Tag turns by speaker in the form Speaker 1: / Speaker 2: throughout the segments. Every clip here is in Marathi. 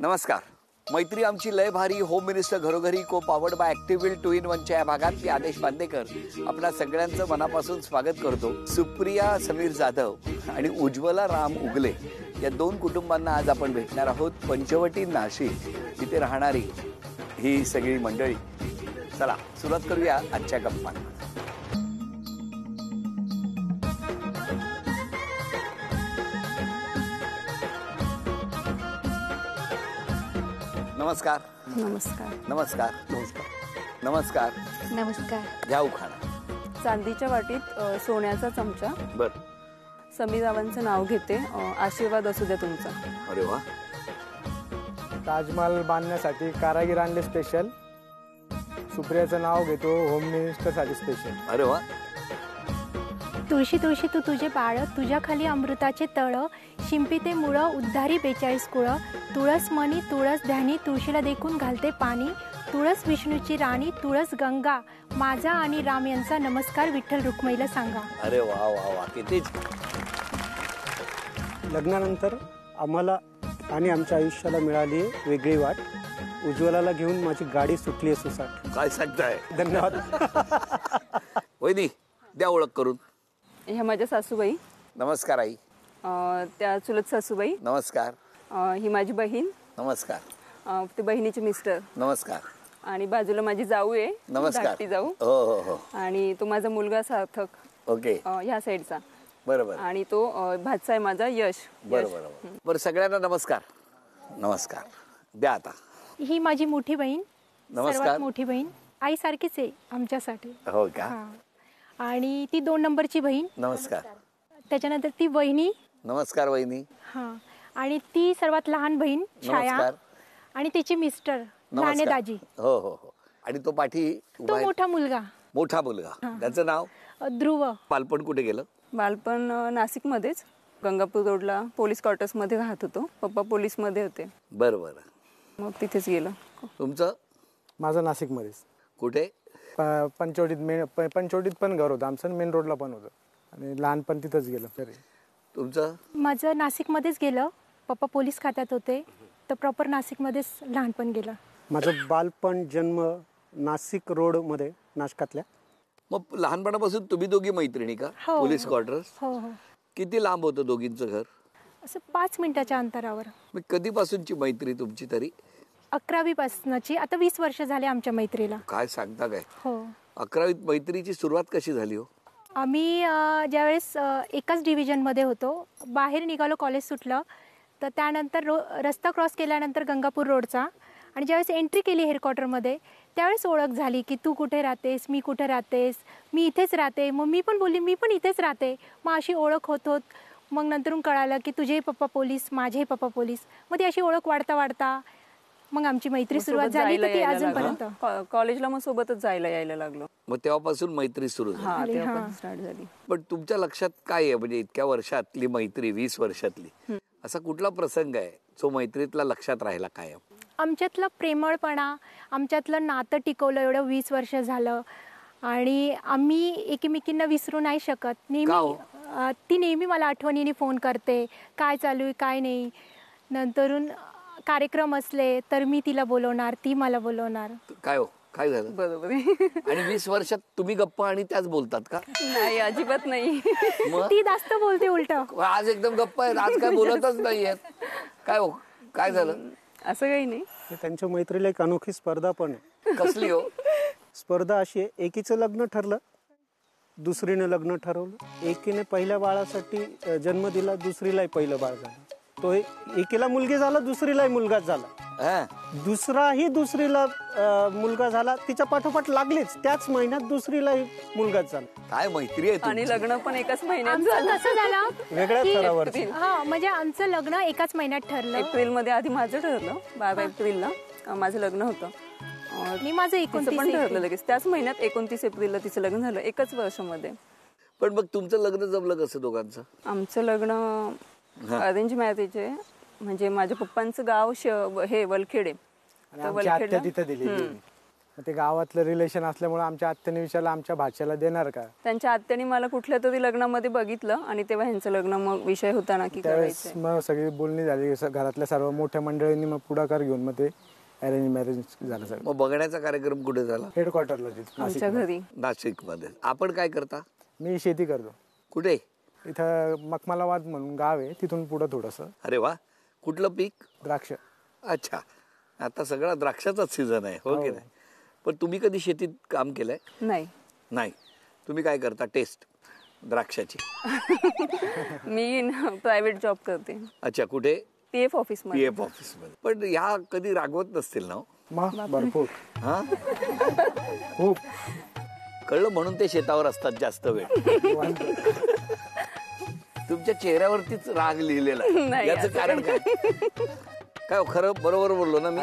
Speaker 1: नमस्कार. मैत्री आमची लय भारी होम मिनिस्टर घरोघरी को पॉवर्ड बाय ॲक्टिव्हिल 2 in 1च्या या भागात मी आदेश बांदेकर आपल्या सगळ्यांचं मनापासून स्वागत करतो. सुप्रिया समीर जाधव आणि उज्ज्वला राम उगले या दोन कुटुंबांना आज आपण भेटणार आहोत. पंचवटी नाशिक तिथे राहणारी ही सगळी मंडळी. चला सुरुवात करूया आजच्या गप्पांना. नमस्कार.
Speaker 2: नमस्कार.
Speaker 1: नमस्कार. नमस्कार. नमस्कार.
Speaker 2: नमस्कार.
Speaker 1: घ्या उखाणा.
Speaker 2: चांदीच्या वाटीत सोन्याचा चमचा.
Speaker 1: बर.
Speaker 2: समीर रावांचं नाव घेते, आशीर्वाद असू द्या तुमचा.
Speaker 1: अरे वा.
Speaker 3: ताजमहाल बांधण्यासाठी कारागीर आणले स्पेशल. सुप्रियाचं नाव घेतो होम मिनिस्टर साठी स्पेशल.
Speaker 1: अरे वा.
Speaker 4: तुळशी तुळशी तू तुझे बाळ, तुझ्या खाली अमृताचे तळ, शिंपिते मुळं उद्धारी 42 कुळं, तुळस मणी तुळस ध्यानी, तुळशीला देखून घालते पाणी, तुळस विष्णूची राणी, तुळस गंगा, माझा आणि राम यांचा नमस्कार विठ्ठल रुक्मिणीला सांगा.
Speaker 1: अरे वा वा वा, कितीच.
Speaker 3: लग्नानंतर आम्हाला आणि आमच्या आयुष्याला मिळाली वेगळी वाट. उज्ज्वलाला घेऊन माझी गाडी सुटली आहे सुसाट.
Speaker 1: काय सांगताय.
Speaker 3: धन्यवाद.
Speaker 1: वहिनी द्या ओळख करून.
Speaker 2: ह्या माझ्या सासूबाई.
Speaker 1: नमस्कार आई.
Speaker 2: त्या चुलत सासूबाई.
Speaker 1: नमस्कार.
Speaker 2: ही माझी बहीण.
Speaker 1: नमस्कार.
Speaker 2: ते बहिणीचे मिस्टर.
Speaker 1: नमस्कार.
Speaker 2: आणि बाजूला माझी जाऊ आहे.
Speaker 1: नमस्कार.
Speaker 2: धाकटी जाऊ.
Speaker 1: हो हो हो.
Speaker 2: आणि तो माझा मुलगा सार्थक.
Speaker 1: ओके.
Speaker 2: ह्या साईडचा.
Speaker 1: बरोबर.
Speaker 2: आणि तो भाचा आहे माझा यश.
Speaker 1: बरोबर. बरं सगळ्यांना नमस्कार. नमस्कार. द्या आता.
Speaker 4: ही माझी मोठी बहीण.
Speaker 1: नमस्कार.
Speaker 4: सर्वात मोठी बहीण. आई सारखीच आहे आमच्यासाठी.
Speaker 1: हो का.
Speaker 4: आणि ती 2 नंबरची बहीण.
Speaker 1: नमस्कार.
Speaker 4: त्याच्यानंतर ती वहिनी.
Speaker 1: नमस्कार वहिनी.
Speaker 4: हा. आणि ती सर्वात लहान बहीण छाया.
Speaker 1: नमस्कार.
Speaker 4: आणि तिची मिस्टर लहाने दाजी.
Speaker 1: हो हो हो. आणि तो पाठी
Speaker 4: तो मोठा मुलगा.
Speaker 1: मोठा मुलगा. त्याचं नाव
Speaker 4: ध्रुव.
Speaker 1: बालपण कुठे गेलं.
Speaker 2: बालपण नाशिकमध्येच गंगापूर रोडला पोलीस क्वार्टर्समध्ये राहत होतो. पप्पा पोलीसमध्ये होते.
Speaker 1: बरं बरं.
Speaker 2: मग तिथेच गेलं.
Speaker 1: तुमचं.
Speaker 3: माझं नाशिकमध्येच.
Speaker 1: कुठे.
Speaker 3: पंचवटीत पण घर होतं आमचं, मेन रोडला पण होतं. आणि लहानपण तिथंच गेलं. तरी
Speaker 1: तुमचं.
Speaker 4: माझं नाशिकमध्येच गेलं. पप्पा पोलीस खात्यात होते तर प्रॉपर नाशिकमध्येच लहानपण गेलं.
Speaker 3: माझं बालपण जन्म नाशिक रोडमध्ये, नाशकातल्या.
Speaker 1: मग लहानपणापासून तुम्ही दोघी मैत्रिणी का.
Speaker 4: हो.
Speaker 1: Police quarters.
Speaker 4: हो हो.
Speaker 1: किती लांब होतं दोघींचं घर.
Speaker 4: असं 5 मिनिटाच्या अंतरावर.
Speaker 1: मग कधीपासूनची मैत्री तुमची तरी.
Speaker 4: 11वी पासूनची. आता 20 वर्ष झाले आमच्या मैत्रीला.
Speaker 1: काय सांगता काय.
Speaker 4: हो.
Speaker 1: 11वीत मैत्रीची सुरुवात कशी झाली हो.
Speaker 4: आम्ही ज्यावेळेस एकाच डिव्हिजनमध्ये होतो, बाहेर निघालो, कॉलेज सुटलं तर त्यानंतर रस्ता क्रॉस केल्यानंतर गंगापूर रोडचा, आणि ज्यावेळेस एंट्री केली हेडक्वार्टरमध्ये त्यावेळेस ओळख झाली की तू कुठे राहतेस, मी कुठे राहतेस, मी इथेच राहते. मग मी पण बोलली मी पण इथेच राहते. मग अशी ओळख होत होत मग नंतरून कळालं की तुझेही पप्पा पोलीस, माझेही पप्पा पोलीस. मग ती अशी ओळख वाढता वाढता मग आमची मैत्री सुरुवात झाली तर ती अजूनपर्यंत.
Speaker 2: कॉलेजला मग सोबतच जायला यायला लागलो.
Speaker 1: मग तेव्हापासून मैत्री सुरू झाली.
Speaker 2: स्टार्ट झाली.
Speaker 1: पण तुमच्या लक्षात काय आहे, म्हणजे इतक्या वर्षातली मैत्री, 20 वर्षातली असा कुठला प्रसंग आहे जो मैत्रीतला लक्षात राहिला. काय
Speaker 4: आमच्यातलं प्रेमळपणा, आमच्यातलं नातं टिकवलं एवढं 20 वर्ष झालं. आणि आम्ही एकमेकींना विसरू नाही शकत. नेहमी ती नेहमी मला आठवणीने फोन करते, काय चालू आहे काय नाही. नंतरून कार्यक्रम असले तर मी तिला बोलवणार, ती मला बोलवणार.
Speaker 1: काय हो. काय झालं.
Speaker 2: बरोबर.
Speaker 1: आणि 20 वर्षात तुम्ही गप्पा आणि त्याच बोलतात का.
Speaker 2: नाही अजिबात नाही.
Speaker 4: ती जास्त बोलते उलट.
Speaker 1: आज एकदम गप्पा आहेत, आज काय बोलतच नाहीयेत. काय हो. काय झालं.
Speaker 2: असं काही नाही.
Speaker 3: त्यांच्या मैत्रीला एक अनोखी स्पर्धा पण आहे.
Speaker 1: कसली हो.
Speaker 3: स्पर्धा अशी आहे, एकीचं लग्न ठरलं, दुसरीने लग्न ठरवलं. एकीने पहिल्या बाळासाठी जन्म दिला, दुसरीलाही पहिलं बाळ झालं. तो एकीला मुलगी झाला, दुसरीलाही मुलगाच झाला. दुसराही दुसरीला मुलगा झाला, तिच्या पाठोपाठ लागलीच त्याच महिन्यात दुसरीलाही मुलगाच झाला.
Speaker 1: काय मैत्री आहे.
Speaker 2: आणि लग्न पण एकाच महिन्यात
Speaker 4: झालं. कसं झालं
Speaker 3: वेगळ्या थरावर.
Speaker 4: हा, म्हणजे आमचं लग्न एकाच महिन्यात ठरलं.
Speaker 2: एप्रिलमध्ये आधी माझं ठरलं. 12 एप्रिलला माझं लग्न होतं.
Speaker 4: आणि माझं 29
Speaker 2: पण ठरलं लगेच त्याच महिन्यात. 29 एप्रिलला तिचं लग्न झालं, एकाच वर्षामध्ये.
Speaker 1: पण मग तुमचं लग्न जमलं कसं दोघांचं.
Speaker 2: आमचं लग्न अरेंज मॅरेज आहे. म्हणजे माझ्या पप्पांचं गाव हे वलखेड आहे.
Speaker 5: ते गावातलं रिलेशन असल्यामुळे आमच्या आत्याने विचारलं आमच्या भाच्याला देणार का.
Speaker 2: त्यांच्या आत्याने मला कुठल्या तरी लग्नामध्ये बघितलं आणि तेव्हा ह्यांचं लग्न मग विषय होता ना की
Speaker 5: त्यावेळेस
Speaker 2: करायचंय.
Speaker 5: मग सगळी बोलणी झाली, घरातल्या सर्व मोठ्या मंडळींनी मग पुढाकार घेऊन मग ते अरेंज मॅरेज झालं सगळं.
Speaker 1: मग बघण्याचा कार्यक्रम कुठे झाला?
Speaker 5: हेडक्वार्टरला
Speaker 2: आमच्या घरी.
Speaker 1: नाशिकमध्ये. आपण काय करता?
Speaker 5: मी शेती करतो.
Speaker 1: कुठे?
Speaker 5: इथं मकमालाबाद म्हणून गाव आहे, तिथून पुढं थोडंसं.
Speaker 1: अरे वा. कुठलं पीक?
Speaker 5: द्राक्ष.
Speaker 1: अच्छा. आता सगळा द्राक्षाचाच सीझन आहे, हो की नाही? पण तुम्ही कधी शेतीत काम केलंय?
Speaker 2: नाही.
Speaker 1: नाही. तुम्ही काय करता? टेस्ट द्राक्षाची?
Speaker 2: मी प्रायव्हेट जॉब करते.
Speaker 1: अच्छा. कुठे?
Speaker 2: पीएफ ऑफिसमध्ये.
Speaker 1: पीएफ ऑफिसमध्ये. पण ह्या कधी रागवत नसतील ना?
Speaker 5: मग भरपूर.
Speaker 1: हा,
Speaker 5: खूप.
Speaker 1: कळलं, म्हणून ते शेतावर असतात जास्त वेळ. तुमच्या चेहऱ्यावरतीच राग लिहिलेला आहे.
Speaker 2: नाही,
Speaker 1: याचं
Speaker 2: असं
Speaker 1: कारण काय? काय हो, खरं बरोबर बोललो ना मी?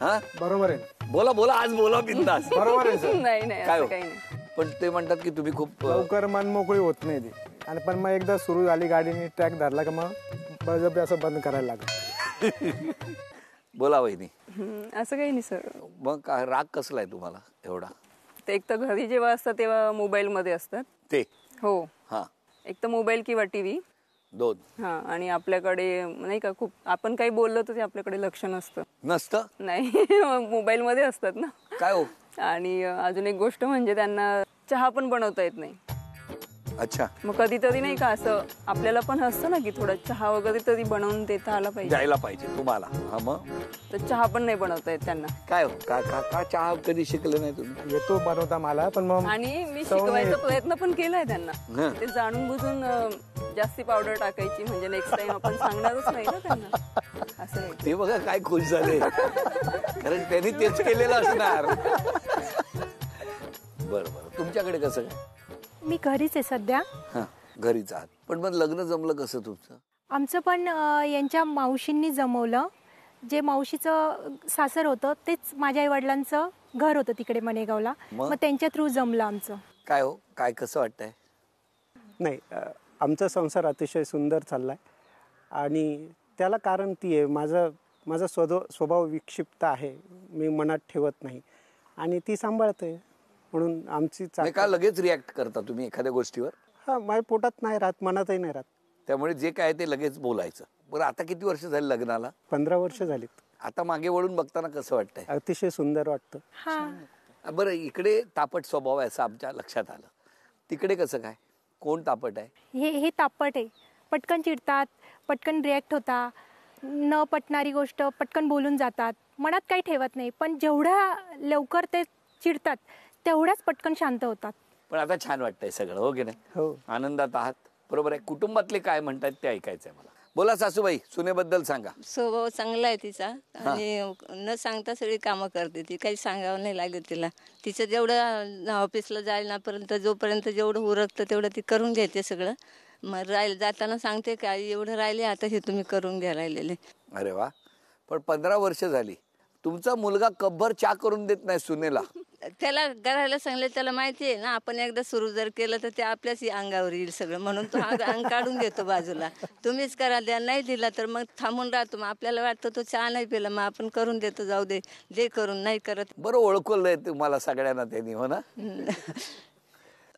Speaker 1: हा,
Speaker 5: बरोबर आहे.
Speaker 1: बोला बोला, आज बोला बिंदास.
Speaker 5: बरोबर आहे सर.
Speaker 2: नाही नाही
Speaker 1: काय
Speaker 2: असं
Speaker 1: हो?
Speaker 2: काही नाही.
Speaker 1: पण ते म्हणतात की तुम्ही खूप
Speaker 5: लवकर मन मोकळी होत नाही ती. आणि पण मग एकदा सुरू झाली गाडीने ट्रॅक धरला का मग बळजबरी असं बंद करायला लागलं.
Speaker 1: बोला वहिनी.
Speaker 2: असं काही नाही सर.
Speaker 1: मग काय राग कसला आहे तुम्हाला एवढा?
Speaker 2: ते एक तर घरी जेव्हा असतात तेव्हा मोबाईलमध्ये असतात.
Speaker 1: ते
Speaker 2: हो.
Speaker 1: हा,
Speaker 2: एक तर मोबाईल किंवा टीव्ही.
Speaker 1: दोन.
Speaker 2: हा, आणि आपल्याकडे नाही का खूप आपण काही बोललो तर ते आपल्याकडे लक्ष नसतं.
Speaker 1: नसतं?
Speaker 2: नाही, मोबाईल मध्ये असतात ना.
Speaker 1: काय हो?
Speaker 2: आणि अजून एक गोष्ट म्हणजे त्यांना चहा पण बनवता येत नाही.
Speaker 1: अच्छा.
Speaker 2: मग कधीतरी नाही का असं आपल्याला पण असतं ना की थोडा चहा वगैरे तरी बनवून देता आला पाहिजे.
Speaker 1: द्यायला पाहिजे तुम्हाला. हा, मग
Speaker 2: तर चहा पण नाही बनवता येत त्यांना.
Speaker 1: काय हो? का चहा कधी शिकले नाही तुम्ही?
Speaker 5: येतो बनवता मला, पण मग
Speaker 2: आणि मी शिकवायचा प्रयत्न पण केलाय त्यांना.
Speaker 1: हं.
Speaker 2: ते जाणून बुजून जास्ती पावडर टाकायची म्हणजे नेक्स्ट टाइम आपण सांगणारच नाही ना त्यांना. असं आहे.
Speaker 1: ते बघा काय खुश झाले, कारण त्यांनी तेच केलेलं असणार. बरं बरं. तुमच्याकडे कसं काय?
Speaker 4: मी घरीच आहे सध्या.
Speaker 1: हा, घरीच आहात. पण मग लग्न जमलं कसं तुमचं?
Speaker 4: आमचं पण यांच्या मावशींनी जमवलं. जे मावशीचं सासर होतं तेच माझ्या आईवडिलांचं घर होतं तिकडे मनेगावला. मग त्यांच्या थ्रू जमलं आमचं.
Speaker 1: काय हो, काय कसं वाटतंय?
Speaker 3: नाही, आमचा संसार अतिशय सुंदर चाललाय आणि त्याला कारण ती आहे. माझा स्वभाव विक्षिप्त आहे, मी मनात ठेवत नाही आणि ती सांभाळते. म्हणून आमची
Speaker 1: का लगेच रिॲक्ट करता तुम्ही एखाद्या गोष्टीवर?
Speaker 3: हा, माझ्या पोटात नाही राहत, मनातही नाही राहत.
Speaker 1: त्यामुळे जे काय ते लगेच बोलायचं. बरं, आता किती वर्ष झाली लग्नाला?
Speaker 3: 15 वर्ष झालीत.
Speaker 1: आता मागे वळून बघताना कसं वाटतंय?
Speaker 3: अतिशय सुंदर वाटतं.
Speaker 4: हा,
Speaker 1: बरं, इकडे तापट स्वभाव आहे असं आमच्या लक्षात आलं. तिकडे कसं काय? कोण तापट आहे?
Speaker 4: हे तापट आहे. पटकन चिडतात, पटकन रिॲक्ट होता, न पटणारी गोष्ट पटकन बोलून जातात, मनात काही ठेवत नाही. पण जेवढ्या लवकर ते चिडतात तेवढ्याच पटकन शांत होतात.
Speaker 1: पण आता छान वाटतंय सगळं, हो की नाही?
Speaker 3: हो.
Speaker 1: आनंदात आहात, बरोबर आहे. कुटुंबातले काय म्हणतात ते ऐकायचंय मला. बोला सासूबाई, सुनेबद्दल सांगा.
Speaker 6: स्वभाव चांगला आहे तिचा आणि न सांगता सगळी कामं करते ती. काही सांगावं नाही लागत तिला. तिचं जेवढं ऑफिसला जायलापर्यंत जोपर्यंत जेवढं उरकतं तेवढं ती करून घेते सगळं. मग जाताना सांगते का एवढं राहिले आता हे तुम्ही करून घ्या राहिलेले.
Speaker 1: अरे वा. पण 15 वर्ष झाली तुमचा मुलगा कब्बर चहा करून देत नाही सुनेला.
Speaker 6: त्याला करायला सांगले, त्याला माहिती आहे ना आपण एकदा सुरू जर केलं तर ते आपल्याच अंगावर येईल सगळं. म्हणून तो अंग काढून घेतो बाजूला. तुम्हीच करा द्या, नाही दिला तर मग थांबून राहतो. मग आपल्याला वाटतं तो चहा नाही पिला, मग आपण करून देतो, जाऊ दे, दे करून, नाही करत.
Speaker 1: बरं ओळखलंय तुम्हाला सगळ्यांना त्यांनी, हो ना?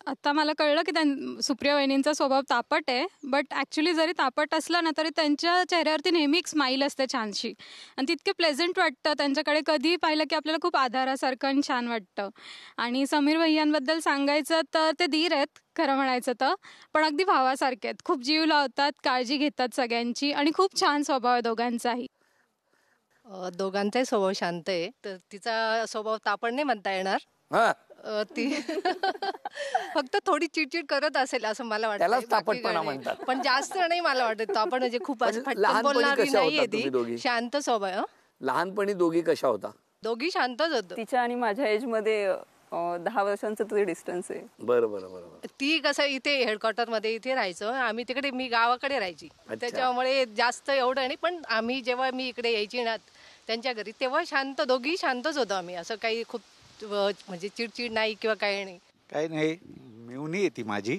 Speaker 7: आता मला कळलं की सुप्रिया वहिनींचा स्वभाव तापट आहे. बट ॲक्च्युली जरी तापट असला ना तरी त्यांच्या चेहऱ्यावरती नेहमी एक स्माईल असते छानशी आणि तितके प्लेझंट वाटतं. त्यांच्याकडे कधीही पाहिलं की आपल्याला खूप आधारासारखं आणि छान वाटतं. आणि समीर भैयांबद्दल सांगायचं तर ते धीर आहेत खरं म्हणायचं तर, पण अगदी भावासारखे आहेत. खूप जीव लावतात, काळजी घेतात सगळ्यांची आणि खूप छान स्वभाव आहे दोघांचाही.
Speaker 8: दोघांचाही स्वभाव शांत आहे. तर तिचा स्वभाव तापट नाही म्हणता येणार.
Speaker 1: हा,
Speaker 8: ती फक्त थोडी चिडचिड करत असेल असं मला वाटतं.
Speaker 1: त्यालाच तापटपणा म्हणतात.
Speaker 8: पण जास्त नाही मला वाटत. तापट म्हणजे खूप
Speaker 1: पण
Speaker 8: फटकन
Speaker 1: लहानपणी
Speaker 8: बोलणारी
Speaker 1: कशा
Speaker 8: नाहीये
Speaker 1: होता तुम्ही दोघी?
Speaker 8: ती. शांत स्वभाव.
Speaker 1: लहानपणी दोघी कशा होता?
Speaker 8: दोघी शांतच होतं.
Speaker 2: तिच्या आणि माझ्या एज मध्ये 10 वर्षांचं तरी डिस्टन्स आहे.
Speaker 1: बरं बरं बरं.
Speaker 8: ती कसं इथे हेडक्वार्टर मध्ये इथे राहायचं, आम्ही तिकडे, मी गावाकडे राहायची. त्याच्यामुळे जास्त एवढं नाही. पण आम्ही जेव्हा मी इकडे यायची ना त्यांच्या घरी तेव्हा शांत, दोघी शांतच होतो आम्ही. असं काही खूप म्हणजे चिडचिड नाही किंवा काही नाही.
Speaker 9: काही नाही, मिळून येते माझी,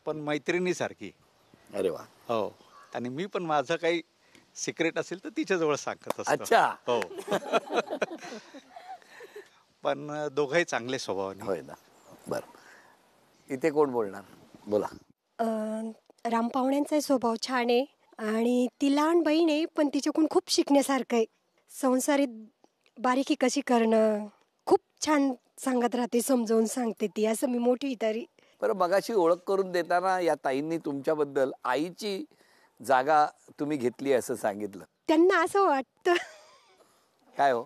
Speaker 9: पण मैत्रिणीसारखी.
Speaker 1: अरे वा.
Speaker 9: हो. आणि मी पण माझं काही सिक्रेट असेल तर तिच्याजवळ सांगत असतो.
Speaker 1: अच्छा.
Speaker 9: हो. पण दोघंही चांगले स्वभावाने.
Speaker 1: होय ना. बरं, इथे कोण बोलणार? बोला.
Speaker 10: राम पाहुण्यांचा स्वभाव छान आहे आणि ती लहान बहीण आहे पण तिच्याकडून खूप शिकण्यासारखं आहे. संसारित बारीकी कशी करणं खूप छान सांगत राहते, समजावून सांगते ती, असं मी मोठी तरी.
Speaker 1: बरं, मगाशी ओळख करून देताना या ताईंनी तुमच्याबद्दल आईची जागा तुम्ही घेतली असं सांगितलं.
Speaker 10: त्यांना असं वाटतं.
Speaker 1: काय हो?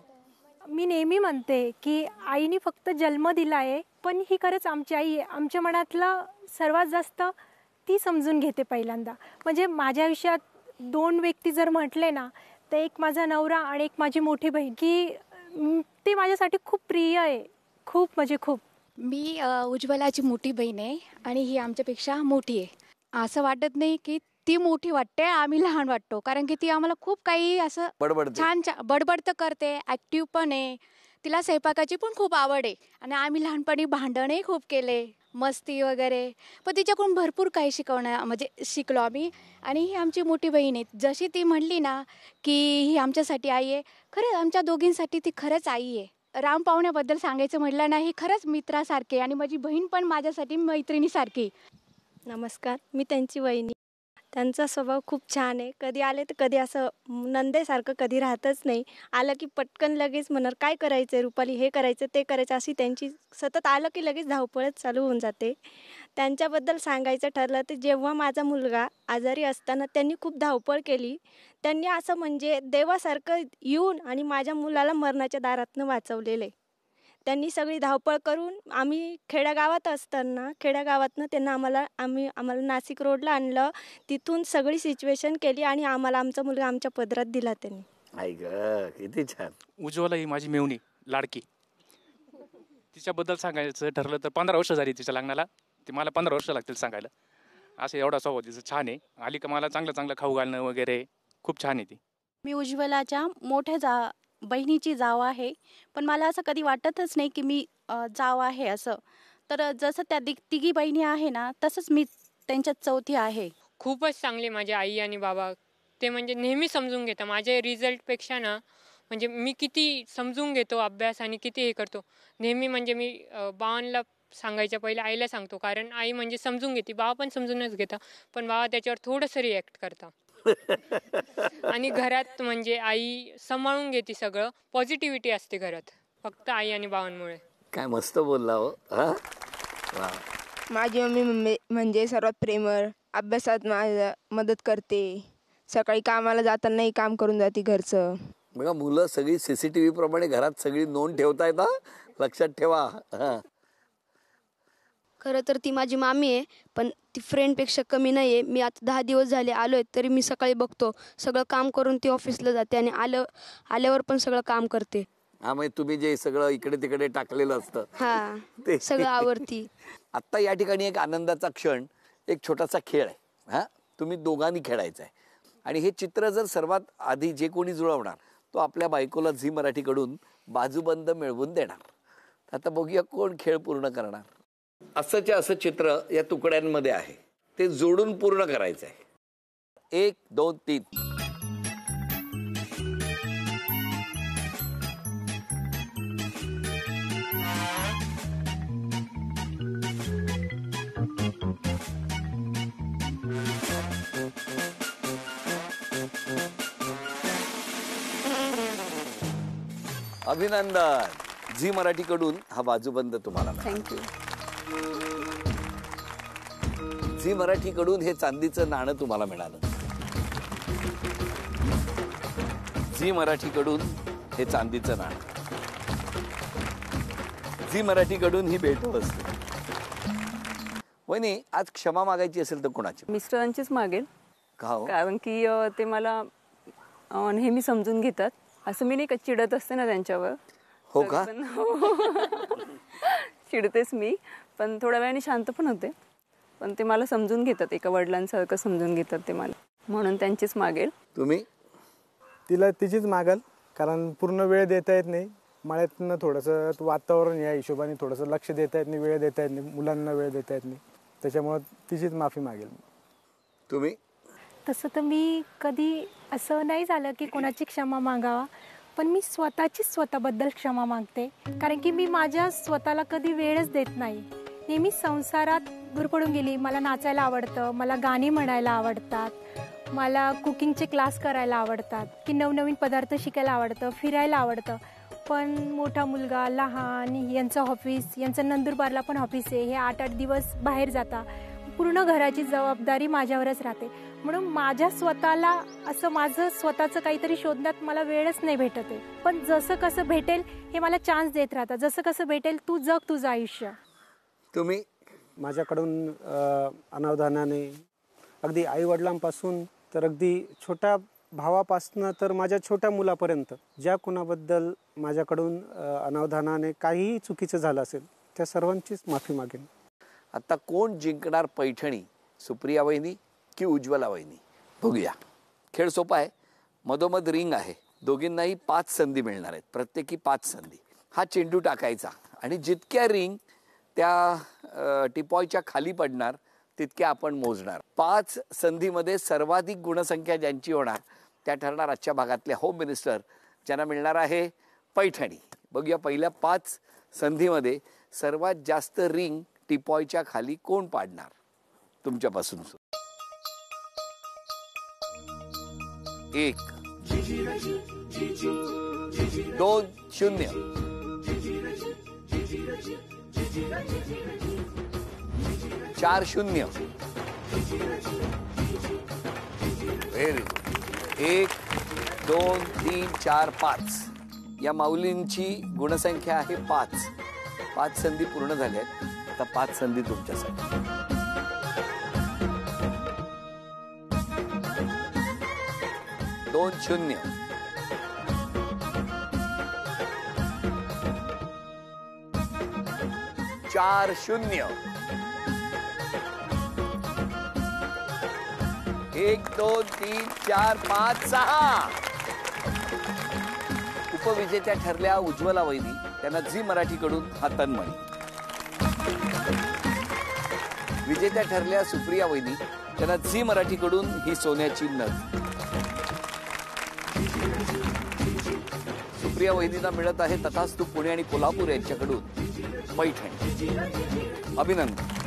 Speaker 4: मी नेहमी म्हणते की आईने फक्त जन्म दिला आहे पण ही खरंच आमची आई आहे. आमच्या मनातलं सर्वात जास्त ती समजून घेते पहिल्यांदा. म्हणजे माझ्या आयुष्यात 2 व्यक्ती जर म्हटले ना तर एक माझा नवरा आणि एक माझी मोठी बहीण, की ती माझ्यासाठी खूप प्रिय आहे, खूप म्हणजे खूप.
Speaker 11: मी उज्ज्वलाची मोठी बहीण आहे आणि ही आमच्यापेक्षा मोठी आहे. असं वाटत नाही की ती मोठी वाटते, आम्ही लहान वाटतो, कारण की ती आम्हाला खूप काही असं छान बडबड करते, ॲक्टिव्ह पण आहे. तिला स्वयंपाकाची पण खूप आवड आहे आणि आम्ही लहानपणी भांडणही खूप केले, मस्ती वगैरे, पण तिच्याकडून भरपूर काही म्हणजे शिकलो आम्ही. आणि ही आमची मोठी बहीण आहे. जशी ती म्हणली ना की ही आमच्यासाठी आई आहे, खरंच आमच्या दोघींसाठी ती खरंच आई आहे. राम पाहुण्याबद्दल सांगायचं म्हटलं ना, ही खरंच मित्रासारखे आणि माझी बहीण पण माझ्यासाठी मैत्रिणीसारखी.
Speaker 10: नमस्कार, मी त्यांची वहिनी. त्यांचा स्वभाव खूप छान आहे. कधी आले तर कधी असं नंदेसारखं कधी राहतच नाही. आलं की पटकन लगेच म्हणणार काय करायचं आहे रुपाली, हे करायचं ते करायचं, अशी त्यांची सतत आलं की लगेच धावपळच चालू होऊन जाते. त्यांच्याबद्दल सांगायचं ठरलं तर जेव्हा माझा मुलगा आजारी असताना त्यांनी खूप धावपळ केली. त्यांनी असं म्हणजे देवासारखं येऊन आणि माझ्या मुलाला मरणाच्या दारातनं वाचवलेलं आहे. त्यांनी सगळी धावपळ करून आम्ही खेड्यागावात असताना खेड्यागावातनं त्यांना आम्हाला नाशिक रोडला आणलं. तिथून सगळी सिच्युएशन केली आणि आम्हाला आमचा मुलगा आमच्या पदरात दिला त्यांनी.
Speaker 1: आई ग, किती छान.
Speaker 12: उज्ज्वला ही माझी मेवणी लाडकी. तिच्याबद्दल सांगायचं ठरलं तर 15 वर्ष झाली तिच्या लग्नाला. ते मला 15 वर्ष लागतील सांगायला. असं एवढा स्वभाव तिचं छान आहे. आली का मला चांगलं चांगलं खाऊ घालणं वगैरे खूप छान आहे ती.
Speaker 13: मी उज्ज्वलाच्या मोठ्या बहिणीची जाव आहे, पण मला असं कधी वाटतच नाही की मी जाव आहे असं. तर जसं त्या तिघी बहिणी आहे ना तसंच मी त्यांच्यात चौथी आहे.
Speaker 14: खूपच चांगले माझे आई आणि बाबा. ते म्हणजे नेहमी समजून घेतात माझ्या रिझल्टपेक्षा ना. म्हणजे मी किती समजून घेतो अभ्यास आणि किती हे करतो नेहमी. म्हणजे मी बाबांना सांगायच्या पहिले आईला सांगतो, कारण आई म्हणजे समजून घेते. बाबा पण समजूनच घेता, पण बाबा त्याच्यावर थोडंसं रिॲक्ट करता. आणि घरात म्हणजे आई सांभाळून घेते सगळं. पॉझिटिव्हिटी असते घरात फक्त आई आणि बाबांमुळे.
Speaker 1: काय मस्त बोलला हो.
Speaker 15: माझी मम्मी म्हणजे सर्वात प्रेमळ, अभ्यासात माझ्या मदत करते, सकाळी कामाला जातानाही काम करून जाते घरचं.
Speaker 1: बघा, मुलं सगळी CCTV प्रमाणे घरात सगळी नोंद ठेवतायत, लक्षात ठेवा.
Speaker 16: खरं तर ती माझी मामी आहे, पण ती फ्रेंडपेक्षा कमी नाही आहे. मी आता 10 दिवस झाले आलो आहे, तरी मी सकाळी बघतो सगळं काम करून ती ऑफिसला जाते आणि आल्यावर पण सगळं काम करते.
Speaker 1: हा, म्हणजे तुम्ही जे सगळं इकडे तिकडे टाकलेलं असतं
Speaker 16: हा ते सगळं आवडती.
Speaker 1: आत्ता या ठिकाणी एक आनंदाचा क्षण, एक छोटासा खेळ आहे. हा, तुम्ही दोघांनी खेळायचा आहे आणि हे चित्र जर सर्वात आधी जे कोणी जुळवणार तो आपल्या बायकोला झी मराठीकडून बाजूबंद मिळवून देणार. आता बघूया कोण खेळ पूर्ण करणार. असंच्या असं चित्र या तुकड्यांमध्ये आहे, ते जोडून पूर्ण करायचं आहे. 1 2 3. अभिनंदन. झी मराठीकडून हा बाजूबंद तुम्हाला.
Speaker 2: थँक्यू.
Speaker 1: झी मराठीकडून हे चांदीचं नाणं तुम्हाला मिळालं. झी मराठीकडून हे चांदीचं नाणं, झी मराठीकडून ही भेटवस्तू. वहिनी, आज क्षमा मागायची असेल तर कोणाची?
Speaker 2: मिस्टरांचीच मागेल.
Speaker 1: का हो?
Speaker 2: कारण की ते मला नेहमी समजून घेतात. असं मी नाही का चिडत असते ना त्यांच्यावर.
Speaker 1: हो का?
Speaker 2: चिडतेच मी, पण थोड्या वेळाने शांत पण होते. पण ते मला समजून घेतात, एका वडिलांसारखं समजून घेतात ते मला, म्हणून त्यांचीच मागेल.
Speaker 1: तुम्ही?
Speaker 5: तिला तिचीच मागाल, कारण पूर्ण वेळ देता येत नाही. मळ्यातनं थोडंसं वातावरण या हिशोबाने थोडंसं लक्ष देता येत नाही, वेळ देता येत नाही, मुलांना वेळ देता येत नाही, त्याच्यामुळं तिचीच माफी मागेल.
Speaker 1: तुम्ही?
Speaker 4: तसं तर मी कधी असं नाही झालं की कोणाची क्षमा मागावा, पण मी स्वतःबद्दल क्षमा मागते, कारण की मी माझ्या स्वतःला कधी वेळच देत नाही. नेहमी संसारात गुरफडून गेली. मला नाचायला आवडतं, मला गाणी म्हणायला आवडतात, मला कुकिंगचे क्लास करायला आवडतात, की नवनवीन पदार्थ शिकायला आवडतं, फिरायला आवडतं. पण मोठा मुलगा, लहान, यांचं ऑफिस, यांचं नंदुरबारला पण ऑफिस आहे, हे 8-8 दिवस बाहेर जाता, पूर्ण घराची जबाबदारी माझ्यावरच राहते. म्हणून माझ्या स्वतःला असं माझं स्वतःचं काहीतरी शोधण्यात मला वेळच नाही भेटत आहे. पण जसं कसं भेटेल हे मला चान्स देत राहतात. जसं कसं भेटेल तू जग तुझं आयुष्य.
Speaker 1: तुम्ही?
Speaker 3: माझ्याकडून अनावधानाने अगदी आईवडिलांपासून तर अगदी छोट्या भावापासनं तर माझ्या छोट्या मुलापर्यंत ज्या कुणाबद्दल माझ्याकडून अनावधानाने काहीही चुकीचं झालं असेल त्या सर्वांचीच माफी मागेन.
Speaker 1: आता कोण जिंकणार पैठणी, सुप्रिया वहिनी की उज्ज्वला वहिनी? बघूया. खेळ सोपा आहे. मधोमध रिंग आहे. दोघींनाही 5 संधी मिळणार आहेत, प्रत्येकी 5 संधी. हा चेंडू टाकायचा आणि जितक्या रिंग त्या टिपॉयच्या खाली पडणार तितक्या आपण मोजणार. 5 संधीमध्ये सर्वाधिक गुणसंख्या ज्यांची होणार त्या ठरणार आजच्या भागातले होम मिनिस्टर, ज्यांना मिळणार आहे पैठणी. बघूया पहिल्या 5 संधीमध्ये सर्वात जास्त रिंग टिपॉयच्या खाली कोण पाडणार. तुमच्यापासून 1 2 0 4 0 व्हेरी गुड. 1 2 3 4 5 या माऊलींची गुणसंख्या आहे 5. 5 संधी पूर्ण झाल्या आहेत. आता 5 संधी तुमच्यासाठी. 2 0 4 0 1 2 3 4 5 6. उपविजेत्या ठरल्या उज्ज्वला वहिनी. त्यांना झी मराठीकडून हा तन्मणी. विजेत्या ठरल्या सुप्रिया वहिनी. त्यांना झी मराठीकडून ही सोन्याची नथ. सुप्रिया वहिनींना मिळत आहे तथास्तु पुणे आणि कोल्हापूर यांच्याकडून पैठणी. अभिनंदन.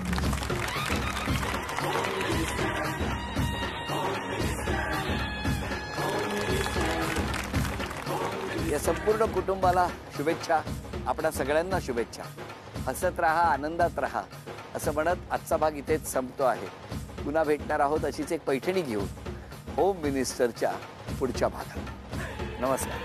Speaker 1: या संपूर्ण कुटुंबाला शुभेच्छा. आपणा सगळ्यांना शुभेच्छा. हसत राहा, आनंदात राहा असं म्हणत आजचा भाग इथेच संपतो आहे. पुन्हा भेटणार आहोत अशीच एक पैठणी घेऊन होम मिनिस्टरच्या पुढच्या भागात. नमस्कार.